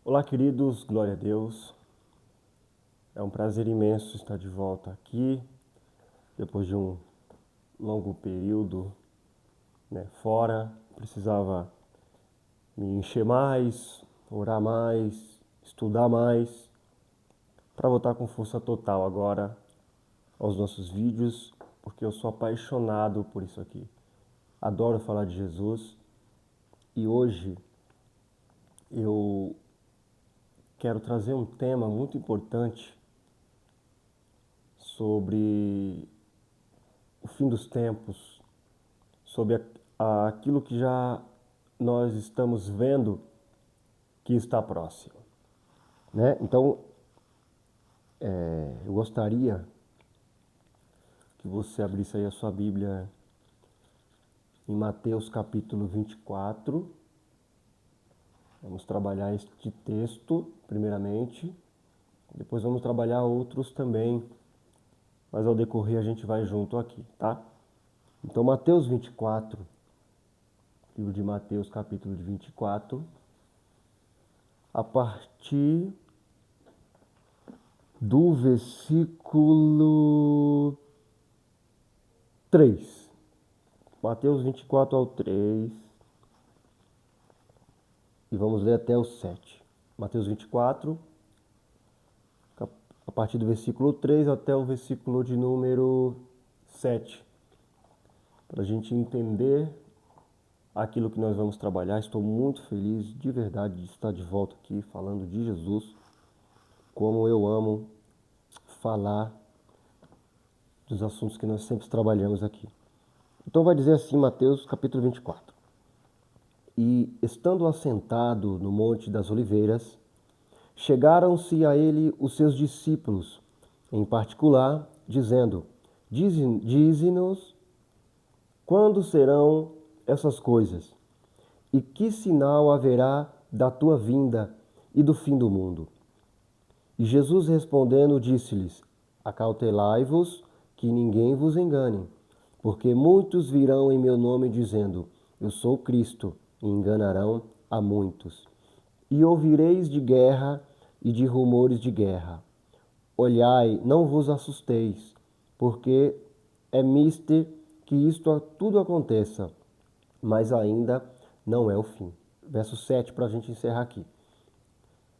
Olá, queridos, glória a Deus. É um prazer imenso estar de volta aqui, depois de um longo período, fora. Precisava me encher mais, orar mais, estudar mais, para voltar com força total agora aos nossos vídeos, porque eu sou apaixonado por isso aqui. Adoro falar de Jesus e hoje eu quero trazer um tema muito importante sobre o fim dos tempos, sobre aquilo que já nós estamos vendo que está próximo, né? Então, eu gostaria que você abrisse aí a sua Bíblia em Mateus capítulo 24. Vamos trabalhar este texto primeiramente, depois vamos trabalhar outros também, mas ao decorrer a gente vai junto aqui, tá? Então, Mateus 24, livro de Mateus capítulo de 24, a partir do versículo 3. Mateus 24 ao 3. E vamos ler até o 7. Mateus 24, a partir do versículo 3 até o versículo de número 7. Para a gente entender aquilo que nós vamos trabalhar. Estou muito feliz de verdade de estar de volta aqui falando de Jesus. Como eu amo falar dos assuntos que nós sempre trabalhamos aqui. Então vai dizer assim, Mateus capítulo 24. E, estando assentado no Monte das Oliveiras, chegaram-se a ele os seus discípulos, em particular, dizendo: Dize-nos quando serão essas coisas, e que sinal haverá da tua vinda e do fim do mundo? E Jesus respondendo disse-lhes: Acautelai-vos que ninguém vos engane, porque muitos virão em meu nome dizendo: Eu sou Cristo, e enganarão a muitos. E ouvireis de guerra e de rumores de guerra. Olhai, não vos assusteis, porque é mister que isto tudo aconteça, mas ainda não é o fim. Verso 7 para a gente encerrar aqui.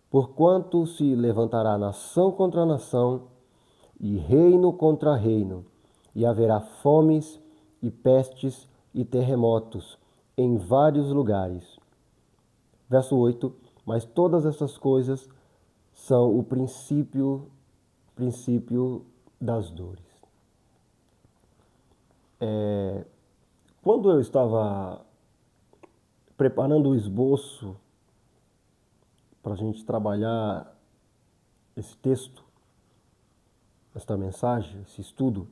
Porquanto se levantará nação contra nação, e reino contra reino, e haverá fomes e pestes e terremotos em vários lugares. Verso 8. Mas todas essas coisas são o princípio das dores. Quando eu estava preparando o esboço para a gente trabalhar esse texto, esta mensagem, esse estudo,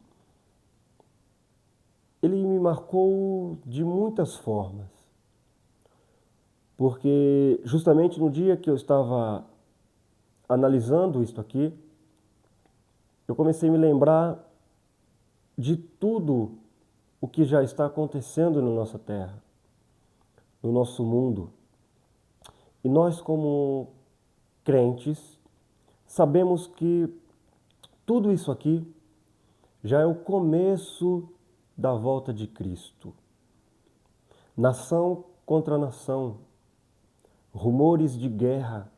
ele me marcou de muitas formas. Porque justamente no dia que eu estava analisando isto aqui, eu comecei a me lembrar de tudo o que já está acontecendo na nossa terra, no nosso mundo. E nós, como crentes, sabemos que tudo isso aqui já é o começo da volta de Cristo. Nação contra nação, rumores de guerra.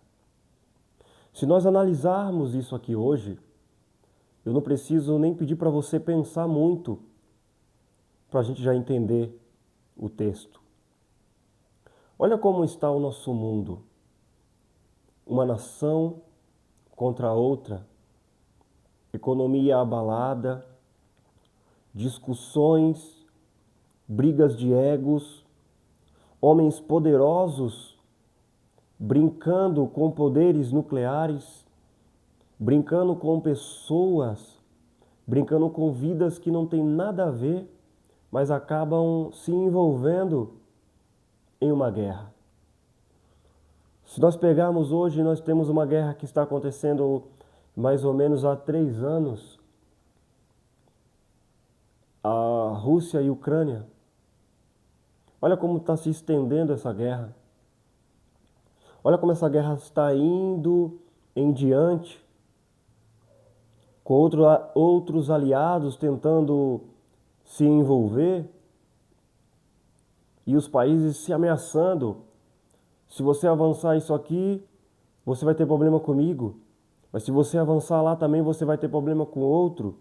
Se nós analisarmos isso aqui hoje, eu não preciso nem pedir para você pensar muito para a gente já entender o texto. Olha como está o nosso mundo. Uma nação contra outra, economia abalada, discussões, brigas de egos, homens poderosos brincando com poderes nucleares, brincando com pessoas, brincando com vidas que não têm nada a ver, mas acabam se envolvendo em uma guerra. Se nós pegarmos hoje, nós temos uma guerra que está acontecendo mais ou menos há 3 anos, a Rússia e a Ucrânia. Olha como está se estendendo essa guerra. Olha como essa guerra está indo em diante, com outros aliados tentando se envolver e os países se ameaçando. Se você avançar isso aqui, você vai ter problema comigo. Mas se você avançar lá também, você vai ter problema com outro.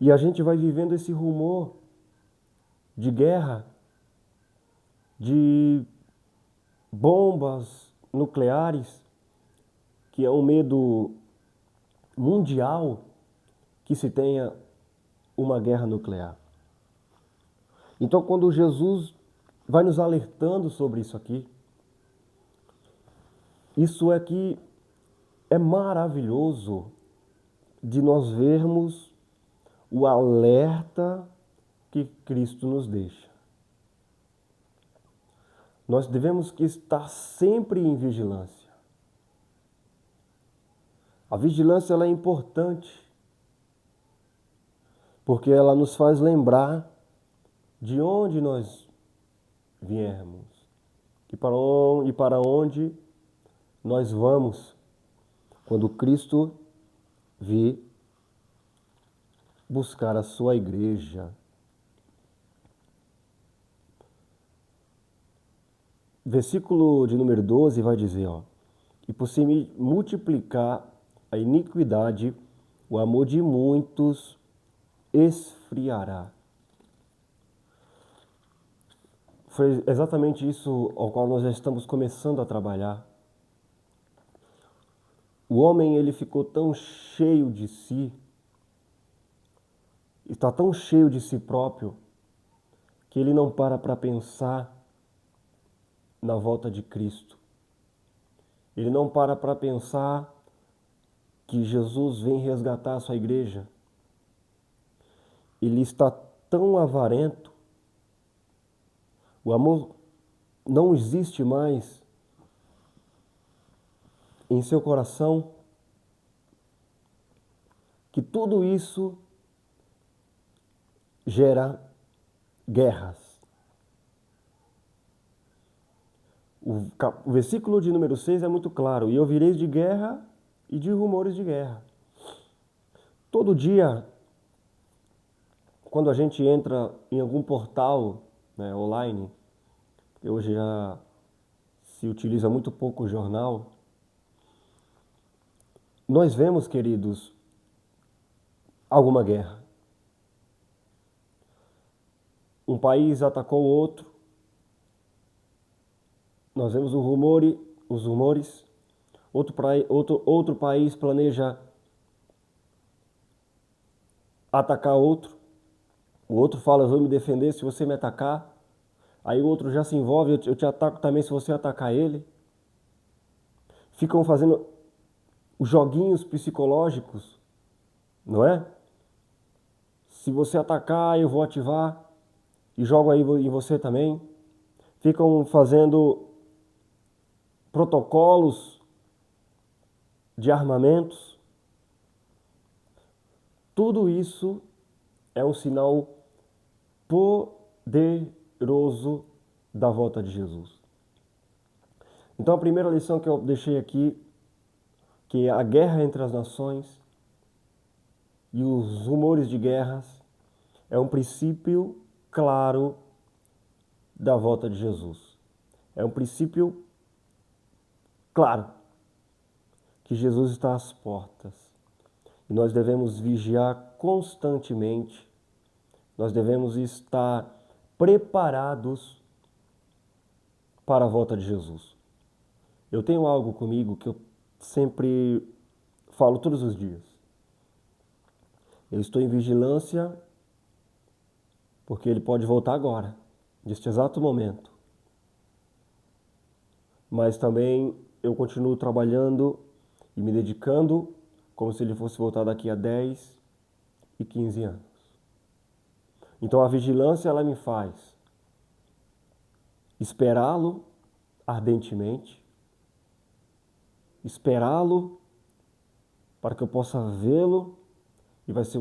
E a gente vai vivendo esse rumor de guerra, de bombas nucleares, que é um medo mundial que se tenha uma guerra nuclear. Então, quando Jesus vai nos alertando sobre isso aqui, isso aqui é maravilhoso de nós vermos o alerta que Cristo nos deixa. Nós devemos que estar sempre em vigilância. A vigilância ela é importante, porque ela nos faz lembrar de onde nós viemos e para onde nós vamos quando Cristo vir buscar a sua igreja. Versículo de número 12 vai dizer, e por se multiplicar a iniquidade, o amor de muitos esfriará. Foi exatamente isso ao qual nós já estamos começando a trabalhar. O homem ele ficou tão cheio de si, está tão cheio de si próprio, que ele não para pensar na volta de Cristo. Ele não para pensar que Jesus vem resgatar a sua igreja. Ele está tão avarento, o amor não existe mais em seu coração, que tudo isso gera guerras. O versículo de número 6 é muito claro, e ouvireis de guerra e de rumores de guerra. Todo dia, quando a gente entra em algum portal online, hoje já se utiliza muito pouco o jornal, nós vemos, queridos, alguma guerra. Um país atacou o outro, nós vemos os rumores, outro país planeja atacar outro, o outro fala, eu vou me defender se você me atacar, aí o outro já se envolve, eu te ataco também se você atacar ele. Ficam fazendo os joguinhos psicológicos, não é? Se você atacar, eu vou ativar e jogo aí em você também. Ficam fazendo protocolos de armamentos. Tudo isso é um sinal poderoso da volta de Jesus. Então a primeira lição que eu deixei aqui, que é a guerra entre as nações e os rumores de guerras, é um princípio claro da volta de Jesus. É um princípio claro que Jesus está às portas. E nós devemos vigiar constantemente, nós devemos estar preparados para a volta de Jesus. Eu tenho algo comigo que eu sempre falo todos os dias. Eu estou em vigilância porque ele pode voltar agora, neste exato momento. Mas também eu continuo trabalhando e me dedicando como se ele fosse voltar daqui a 10 e 15 anos. Então a vigilância ela me faz esperá-lo ardentemente, esperá-lo para que eu possa vê-lo e vai ser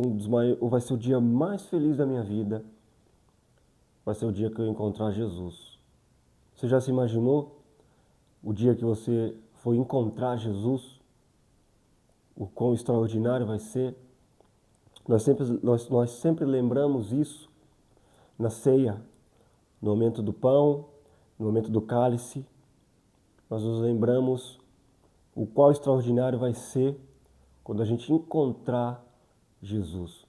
vai ser o dia mais feliz da minha vida. Vai ser o dia que eu encontrar Jesus. Você já se imaginou o dia que você for encontrar Jesus, o quão extraordinário vai ser. Nós sempre lembramos isso na ceia, no momento do pão, no momento do cálice. Nós nos lembramos o qual extraordinário vai ser quando a gente encontrar Jesus.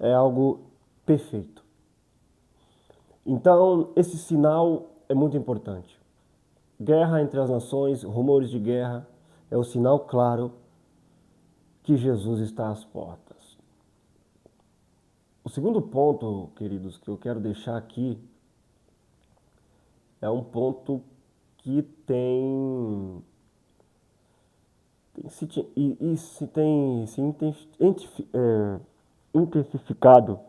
É algo perfeito. Então, esse sinal é muito importante. Guerra entre as nações, rumores de guerra, é o sinal claro que Jesus está às portas. O segundo ponto, queridos, que eu quero deixar aqui é um ponto que tem se intensificado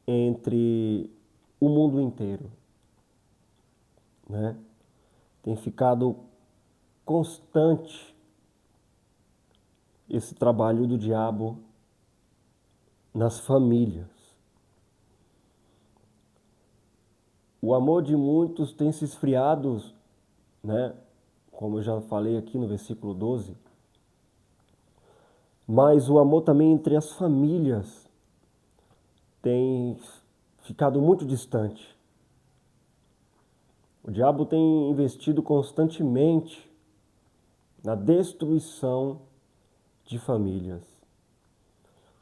entre o mundo inteiro, né? Tem ficado constante esse trabalho do diabo nas famílias. O amor de muitos tem se esfriado, né? Como eu já falei aqui no versículo 12. Mas o amor também entre as famílias tem ficado muito distante. O diabo tem investido constantemente na destruição de famílias.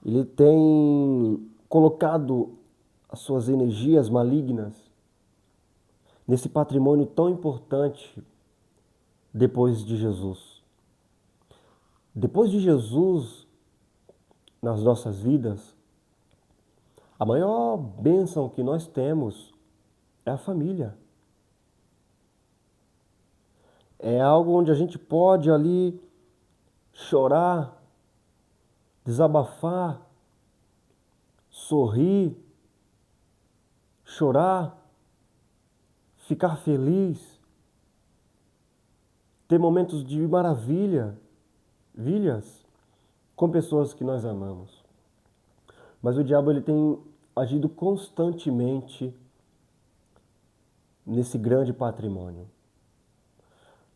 Ele tem colocado as suas energias malignas nesse patrimônio tão importante depois de Jesus. Depois de Jesus, nas nossas vidas, a maior bênção que nós temos é a família. É algo onde a gente pode ali chorar, desabafar, sorrir, chorar, ficar feliz, ter momentos de maravilhas com pessoas que nós amamos. Mas o diabo ele tem agido constantemente nesse grande patrimônio.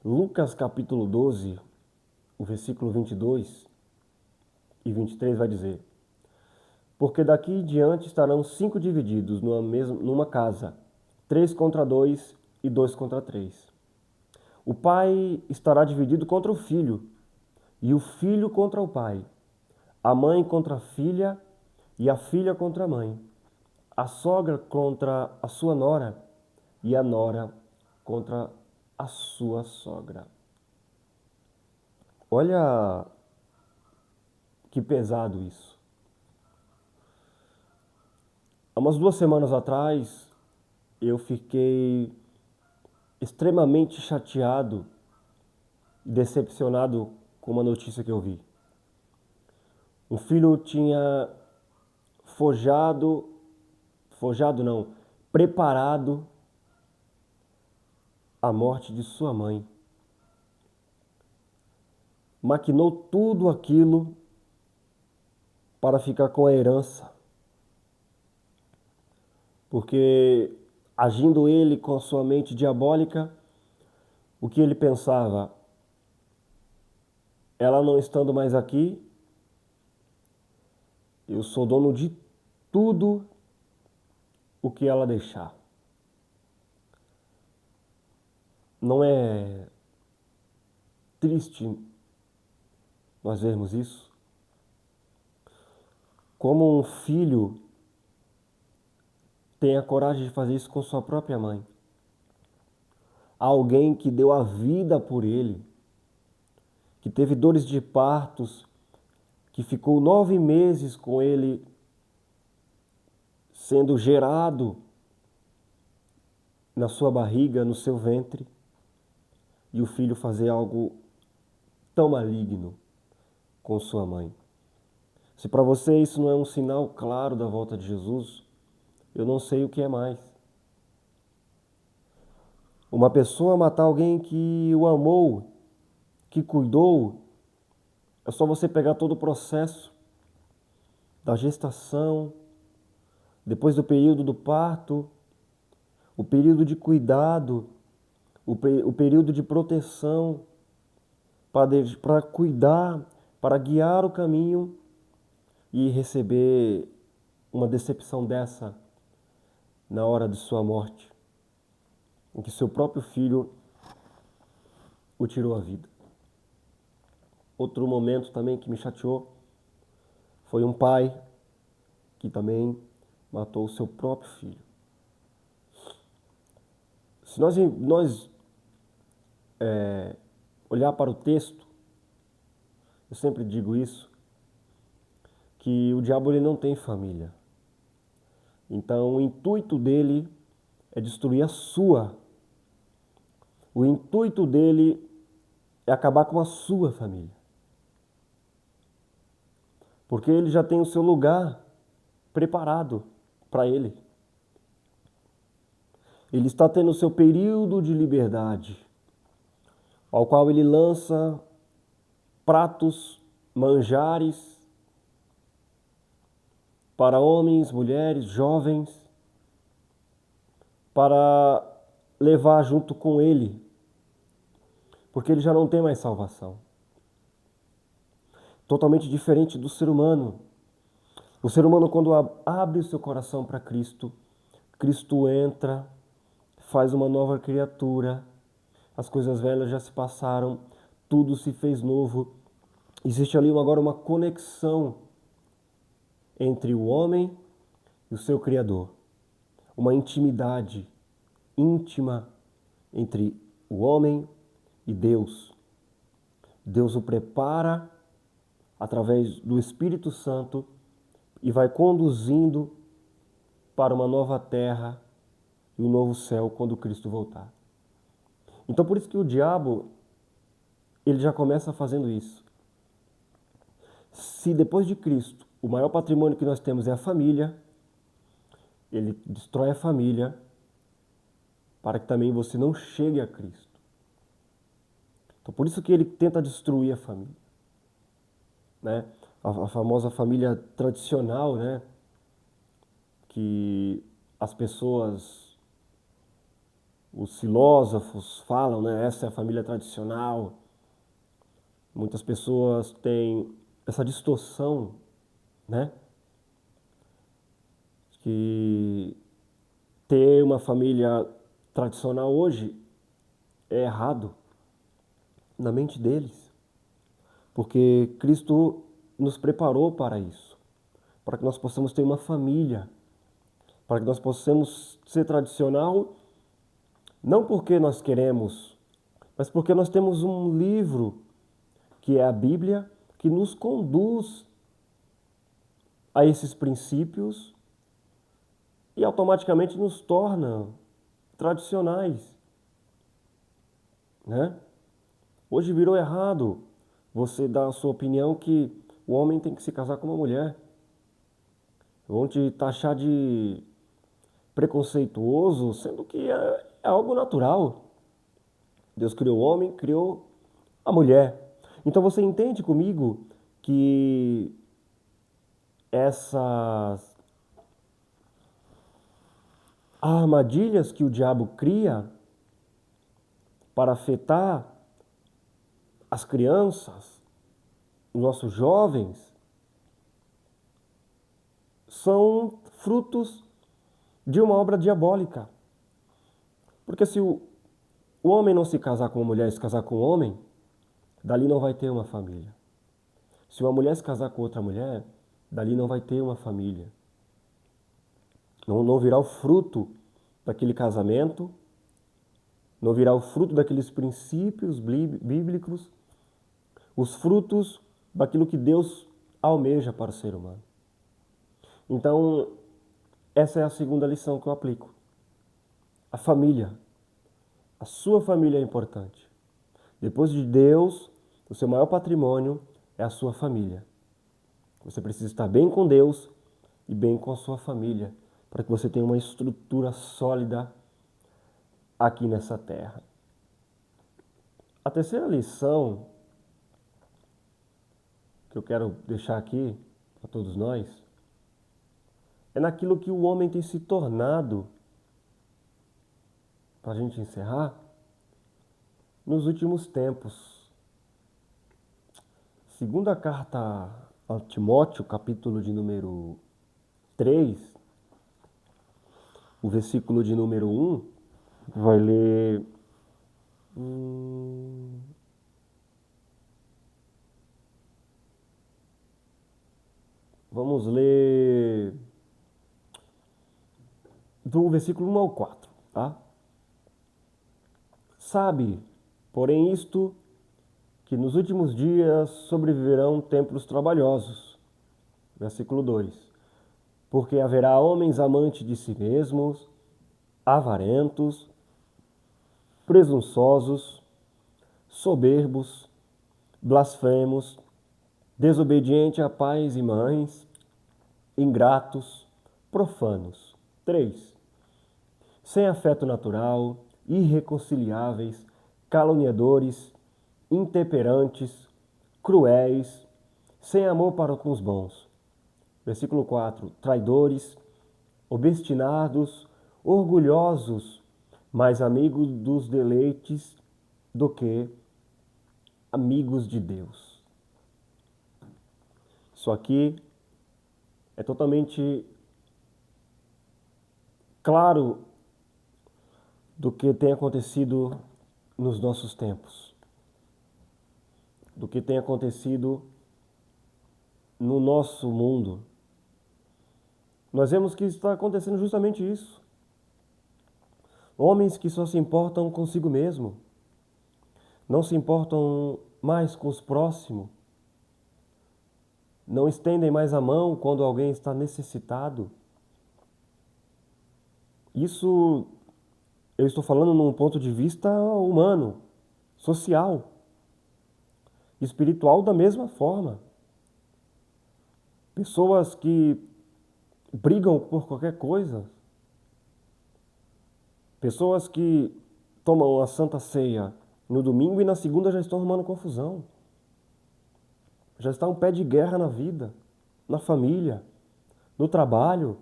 Lucas capítulo 12, o versículo 22 e 23 vai dizer: porque daqui em diante estarão 5 divididos numa casa, 3 contra 2 e 2 contra 3. O pai estará dividido contra o filho, e o filho contra o pai, a mãe contra a filha, e a filha contra a mãe, a sogra contra a sua nora, e a nora contra a sua sogra. Olha que pesado isso. Há umas 2 semanas atrás, eu fiquei extremamente chateado e decepcionado com uma notícia que eu vi. Um filho tinha preparado a morte de sua mãe. Maquinou tudo aquilo para ficar com a herança. Porque, agindo ele com a sua mente diabólica, o que ele pensava? Ela não estando mais aqui, eu sou dono de tudo o que ela deixar. Não é triste nós vermos isso? Como um filho tem a coragem de fazer isso com sua própria mãe. Alguém que deu a vida por ele, que teve dores de partos, que ficou 9 meses com ele sendo gerado na sua barriga, no seu ventre, e o filho fazer algo tão maligno com sua mãe. Se para você isso não é um sinal claro da volta de Jesus, eu não sei o que é mais. Uma pessoa matar alguém que o amou, que cuidou, é só você pegar todo o processo da gestação, depois do período do parto, o período de cuidado, o período de proteção, para cuidar, para guiar o caminho e receber uma decepção dessa na hora de sua morte, em que seu próprio filho o tirou a vida. Outro momento também que me chateou foi um pai que também matou o seu próprio filho. Se nós olhar para o texto, eu sempre digo isso, que o diabo ele não tem família. Então o intuito dele é destruir a sua. O intuito dele é acabar com a sua família. Porque ele já tem o seu lugar preparado para ele. Ele está tendo o seu período de liberdade, ao qual ele lança pratos, manjares para homens, mulheres, jovens, para levar junto com ele, porque ele já não tem mais salvação. Totalmente diferente do ser humano. O ser humano, quando abre o seu coração para Cristo, Cristo entra, faz uma nova criatura, as coisas velhas já se passaram, tudo se fez novo. Existe ali agora uma conexão entre o homem e o seu Criador. Uma intimidade íntima entre o homem e Deus. Deus o prepara através do Espírito Santo e vai conduzindo para uma nova terra e um novo céu quando Cristo voltar. Então por isso que o diabo, ele já começa fazendo isso. Se depois de Cristo o maior patrimônio que nós temos é a família, ele destrói a família para que também você não chegue a Cristo. Então por isso que ele tenta destruir a família. Né? A famosa família tradicional, né? Que as pessoas, os filósofos falam, né? Essa é a família tradicional. Muitas pessoas têm essa distorção, né? Que ter uma família tradicional hoje é errado na mente deles, porque Cristo nos preparou para isso, para que nós possamos ter uma família, para que nós possamos ser tradicional, não porque nós queremos, mas porque nós temos um livro, que é a Bíblia, que nos conduz a esses princípios e automaticamente nos torna tradicionais, né? Hoje virou errado você dar a sua opinião que o homem tem que se casar com uma mulher. Vão te taxar de preconceituoso, sendo que é algo natural. Deus criou o homem, criou a mulher. Então você entende comigo que essas armadilhas que o diabo cria para afetar as crianças, os nossos jovens, são frutos de uma obra diabólica. Porque se o homem não se casar com uma mulher e se casar com um homem, dali não vai ter uma família. Se uma mulher se casar com outra mulher, dali não vai ter uma família. Não virá o fruto daquele casamento, não virá o fruto daqueles princípios bíblicos, os frutos daquilo que Deus almeja para o ser humano. Então, essa é a segunda lição que eu aplico. A família. A sua família é importante. Depois de Deus, o seu maior patrimônio é a sua família. Você precisa estar bem com Deus e bem com a sua família, para que você tenha uma estrutura sólida aqui nessa terra. A terceira lição que eu quero deixar aqui para todos nós é naquilo que o homem tem se tornado para a gente encerrar, nos últimos tempos. Segunda carta a Timóteo, capítulo de número 3, o versículo de número 1, vai ler... Vamos ler do versículo 1 ao 4, tá? Sabe, porém isto, que nos últimos dias sobreviverão tempos trabalhosos. Versículo 2. Porque haverá homens amantes de si mesmos, avarentos, presunçosos, soberbos, blasfemos, desobedientes a pais e mães, ingratos, profanos. 3. Sem afeto natural, irreconciliáveis, caluniadores, intemperantes, cruéis, sem amor para com os bons. Versículo 4. Traidores, obstinados, orgulhosos, mais amigos dos deleites do que amigos de Deus. Isso aqui é totalmente claro do que tem acontecido nos nossos tempos, do que tem acontecido no nosso mundo. Nós vemos que está acontecendo justamente isso. Homens que só se importam consigo mesmo, não se importam mais com os próximos, não estendem mais a mão quando alguém está necessitado. Isso eu estou falando num ponto de vista humano, social, espiritual da mesma forma. Pessoas que brigam por qualquer coisa, pessoas que tomam a Santa Ceia no domingo e na segunda já estão arrumando confusão. Já está um pé de guerra na vida, na família, no trabalho.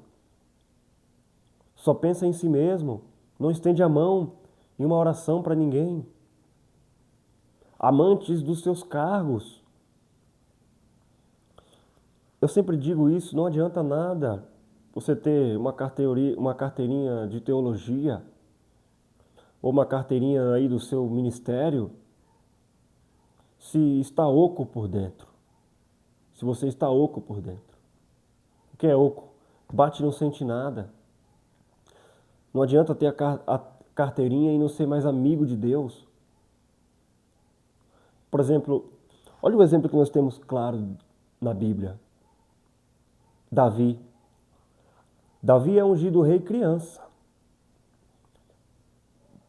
Só pensa em si mesmo, não estende a mão em uma oração para ninguém. Amantes dos seus cargos. Eu sempre digo isso, não adianta nada você ter uma carteirinha de teologia ou uma carteirinha aí do seu ministério se está oco por dentro. Se você está oco por dentro. O que é oco? Bate e não sente nada. Não adianta ter a carteirinha e não ser mais amigo de Deus. Por exemplo, olha o exemplo que nós temos claro na Bíblia. Davi. Davi é ungido rei criança.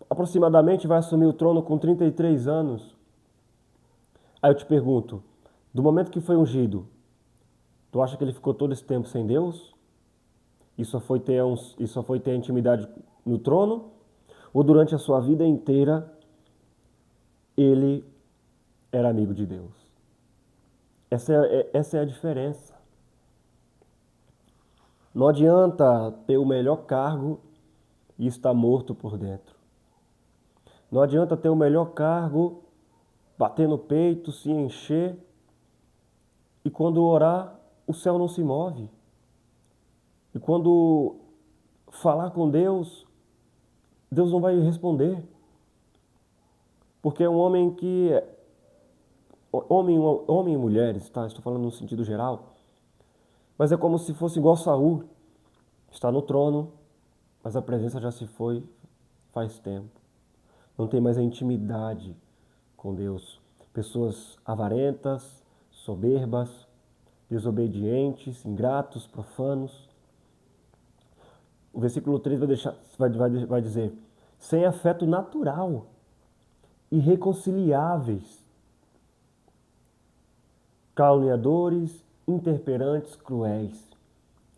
Aproximadamente vai assumir o trono com 33 anos. Aí eu te pergunto, do momento que foi ungido, tu acha que ele ficou todo esse tempo sem Deus? E só foi ter intimidade no trono? Ou durante a sua vida inteira ele era amigo de Deus? Essa é a diferença. Não adianta ter o melhor cargo e estar morto por dentro. Não adianta ter o melhor cargo, bater no peito, se encher, e quando orar, o céu não se move. E quando falar com Deus, Deus não vai responder. Porque é um homem que... Homem e mulheres, tá? Estou falando no sentido geral. Mas é como se fosse igual Saul. Está no trono, mas a presença já se foi faz tempo. Não tem mais a intimidade com Deus. Pessoas avarentas, soberbas, desobedientes, ingratos, profanos. O versículo 3 vai dizer, sem afeto natural, irreconciliáveis, caluniadores, intemperantes, cruéis,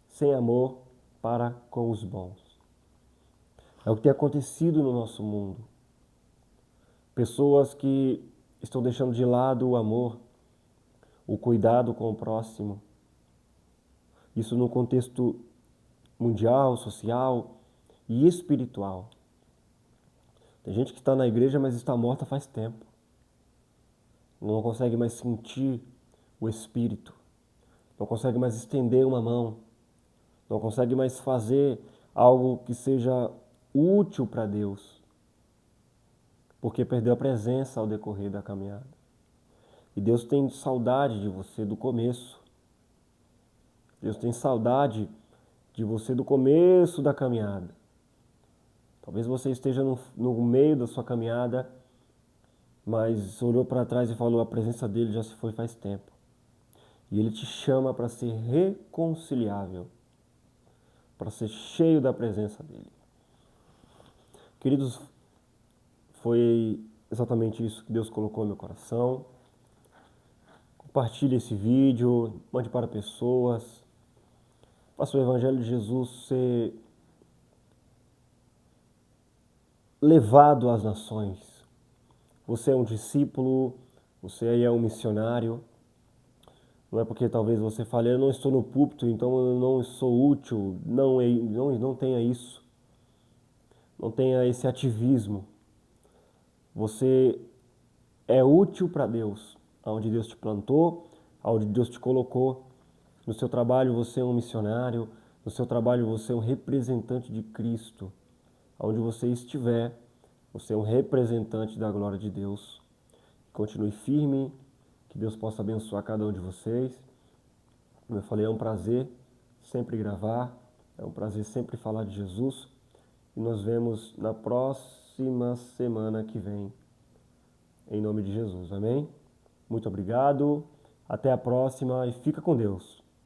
sem amor para com os bons. É o que tem acontecido no nosso mundo. Pessoas que estão deixando de lado o amor, o cuidado com o próximo. Isso no contexto mundial, social e espiritual. Tem gente que está na igreja, mas está morta faz tempo. Não consegue mais sentir o Espírito. Não consegue mais estender uma mão. Não consegue mais fazer algo que seja útil para Deus. Porque perdeu a presença ao decorrer da caminhada. E Deus tem saudade de você do começo. Deus tem saudade de você do começo da caminhada. Talvez você esteja no meio da sua caminhada, mas olhou para trás e falou: a presença dele já se foi faz tempo. E ele te chama para ser reconciliável, para ser cheio da presença dele. Queridos, foi exatamente isso que Deus colocou no meu coração. Compartilhe esse vídeo, mande para pessoas. Faça o Evangelho de Jesus ser levado às nações. Você é um discípulo, você aí é um missionário. Não é porque talvez você fale: eu não estou no púlpito, então eu não sou útil. Não tenha isso. Não tenha esse ativismo. Você é útil para Deus, aonde Deus te plantou, aonde Deus te colocou. No seu trabalho você é um missionário, no seu trabalho você é um representante de Cristo. Aonde você estiver, você é um representante da glória de Deus. Continue firme, que Deus possa abençoar cada um de vocês. Como eu falei, é um prazer sempre gravar, é um prazer sempre falar de Jesus. E nos vemos na próxima semana que vem, em nome de Jesus, amém? Muito obrigado, até a próxima e fica com Deus.